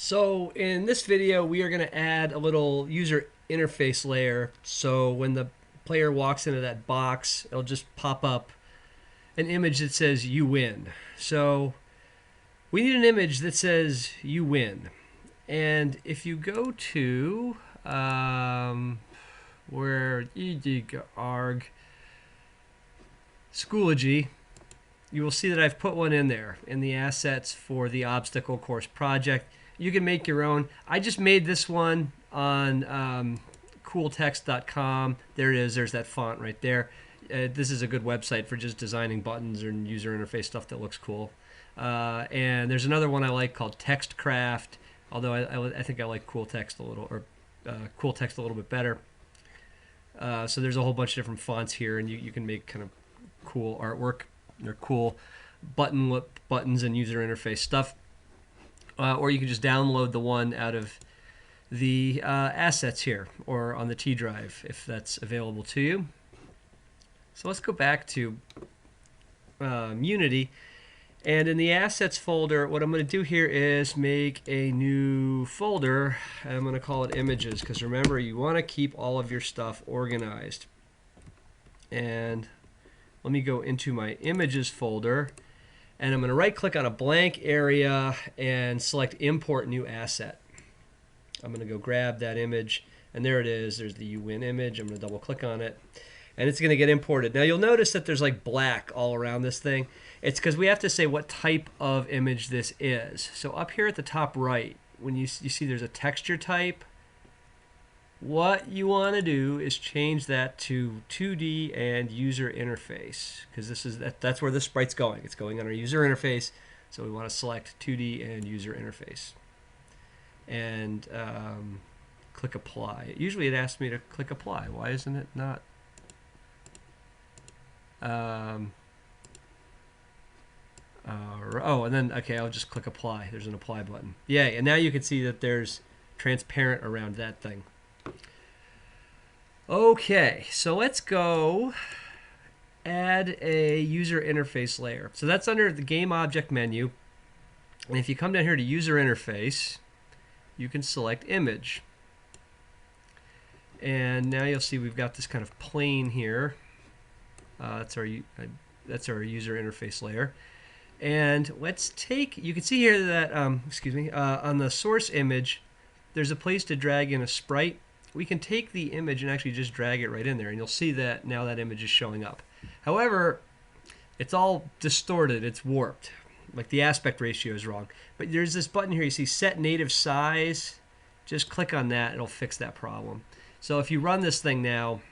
So in this video, we are going to add a little user interface layer. So when the player walks into that box, it'll just pop up an image that says you win. So we need an image that says you win. And if you go to where arg Schoology, you will see that I've put one in there in the assets for the obstacle course project. You can make your own. I just made this one on cooltext.com. There it is. There's that font right there. This is a good website for just designing buttons and user interface stuff that looks cool. And there's another one I like called TextCraft, although I think I like Cool Text a little, or Cool Text a little bit better. So there's a whole bunch of different fonts here, and you can make kind of cool artwork. They're cool buttons and user interface stuff. Or you can just download the one out of the assets here or on the T drive if that's available to you. So let's go back to Unity. And in the assets folder, what I'm going to do here is make a new folder. I'm going to call it images because remember, you want to keep all of your stuff organized. And let me go into my images folder, and I'm going to right click on a blank area and select import new asset. I'm going to go grab that image, and there it is. There's the you win image. I'm going to double click on it, and it's going to get imported. Now you'll notice that there's like black all around this thing. It's because we have to say what type of image this is. So up here at the top right, when you see there's a texture type, what you want to do is change that to 2D and user interface, because that's where the sprite's going. It's going on our user interface, so we want to select 2D and user interface. And click apply. Usually it asks me to click apply. Why isn't it not? Oh, and then, okay, I'll just click apply. There's an apply button. Yay, and now you can see that there's transparent around that thing. Okay, so let's go add a user interface layer. So that's under the game object menu. And if you come down here to user interface, you can select image. And now you'll see we've got this kind of plane here. That's our user interface layer. And let's take, you can see here that, on the source image, there's a place to drag in a sprite. We can take the image and actually just drag it right in there, and you'll see that now that image is showing up. However, it's all distorted, it's warped, like the aspect ratio is wrong. But there's this button here, you see set native size. Just click on that, it'll fix that problem. So if you run this thing now,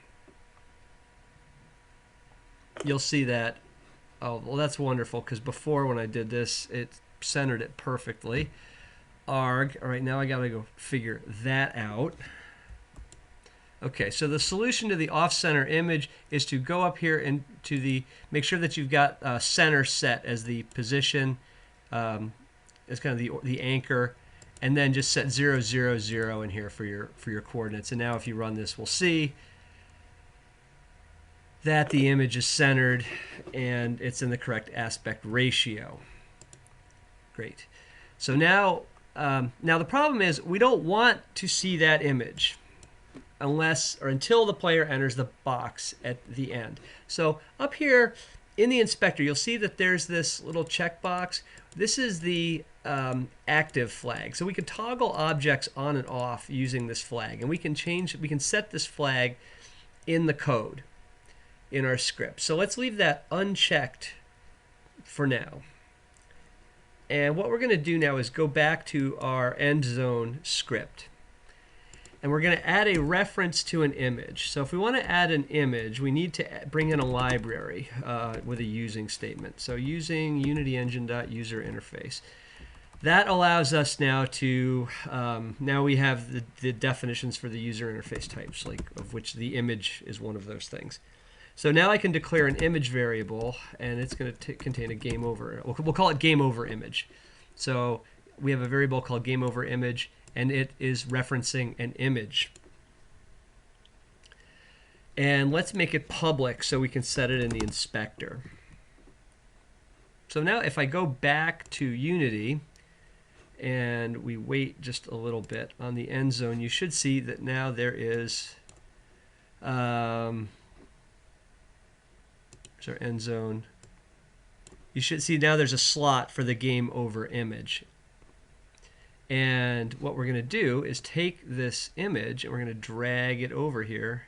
you'll see that, oh, well, that's wonderful, because before when I did this, it centered it perfectly. Arg, all right, now I gotta go figure that out. Okay, so the solution to the off-center image is to go up here and make sure that you've got center set as the position, as kind of the anchor, and then just set 0, 0, 0 in here for your coordinates. And now if you run this, we'll see that the image is centered and it's in the correct aspect ratio. Great. So now the problem is we don't want to see that image until the player enters the box at the end. So up here in the inspector, you'll see that there's this little checkbox. This is the active flag. So we can toggle objects on and off using this flag, and we can set this flag in the code in our script. So let's leave that unchecked for now. And what we're going to do now is go back to our end zone script. And we're going to add a reference to an image. So if we want to add an image, we need to bring in a library with a using statement. So using unityengine.userInterface. That allows us now to, now we have the definitions for the user interface types, of which the image is one of those things. So now I can declare an image variable, and it's going to contain a game over. We'll call it game over image. So we have a variable called game over image, and it is referencing an image. And let's make it public so we can set it in the inspector. So now if I go back to Unity and we wait just a little bit on the end zone, you should see that now there is there's our end zone. You should see now there's a slot for the game over image. And what we're going to do is take this image and we're going to drag it over here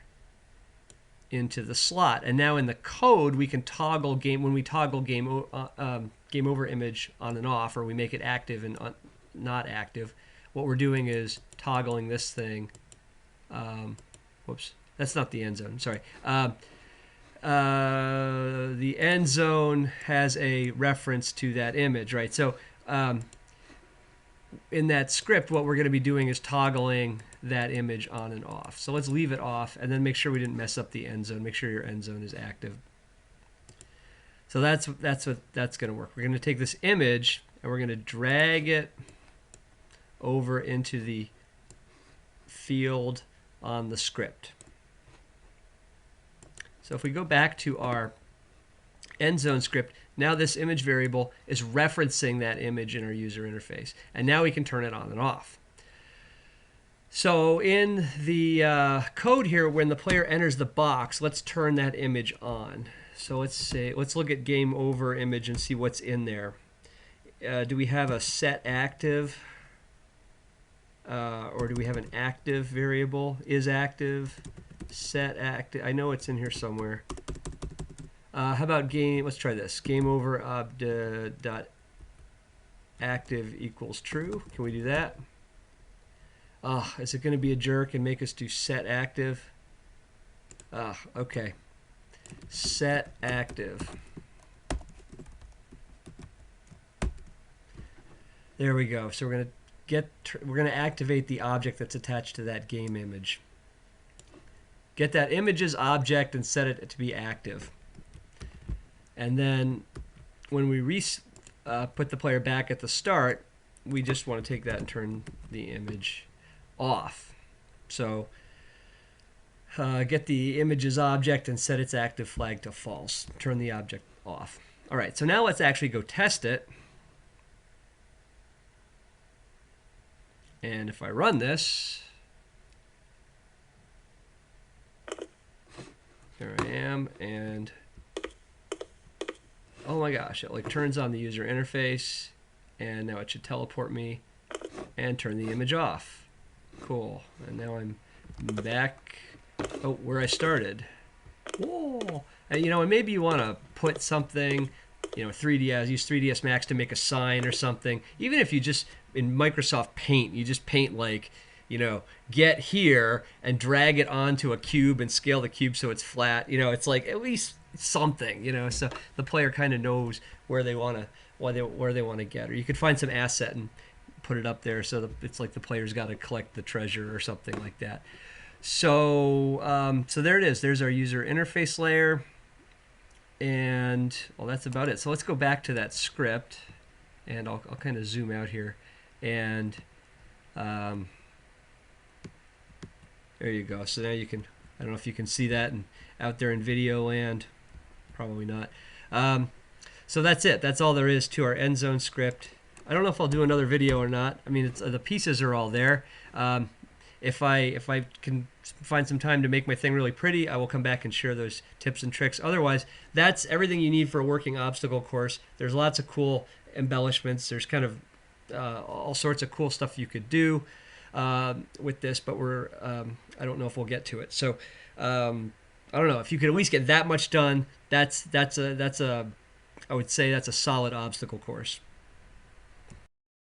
into the slot. And now in the code, we can toggle when we toggle game over image on and off, or we make it active and not active. What we're doing is toggling this thing. Whoops, that's not the end zone. Sorry. The end zone has a reference to that image, right? So in that script, what we're going to be doing is toggling that image on and off. So let's leave it off and then make sure we didn't mess up the end zone. Make sure your end zone is active. So that's what that's going to work. We're going to take this image and we're going to drag it over into the field on the script. So if we go back to our end zone script, now this image variable is referencing that image in our user interface. And now we can turn it on and off. So in the code here, when the player enters the box, let's turn that image on. So let's look at game over image and see what's in there. Do we have a set active? Or do we have an active variable? Is active, set active. I know it's in here somewhere. How about game? Let's try this. Game over dot active equals true. Can we do that? Is it going to be a jerk and make us do set active? Okay. Set active. There we go. So we're going to activate the object that's attached to that game image. Get that image's object and set it to be active. And then when we put the player back at the start, we just want to take that and turn the image off. So get the image's object and set its active flag to false. Turn the object off. All right, so now let's actually go test it. And if I run this, there I am, and oh my gosh, it like turns on the user interface, and now it should teleport me and turn the image off. Cool. And now I'm back where I started. Whoa. And and maybe you want to put something, 3DS, use 3ds Max to make a sign or something. Even if you just in Microsoft Paint, you just paint like, get here and drag it onto a cube and scale the cube so it's flat. It's like at least something, so the player kind of knows where they want to get. Or you could find some asset and put it up there so that it's like the player's got to collect the treasure or something like that. So so there it is. There's our user interface layer, and well, that's about it. So let's go back to that script, and I'll kind of zoom out here, and there you go. So now you can, I don't know if you can see that and out there in video land, probably not. So that's it. That's all there is to our end zone script. I don't know if I'll do another video or not. I mean, the pieces are all there. If I can find some time to make my thing really pretty, I will come back and share those tips and tricks. Otherwise, that's everything you need for a working obstacle course. There's lots of cool embellishments. There's kind of all sorts of cool stuff you could do with this, but I don't know if we'll get to it. So I don't know if you could at least get that much done. I would say that's a solid obstacle course.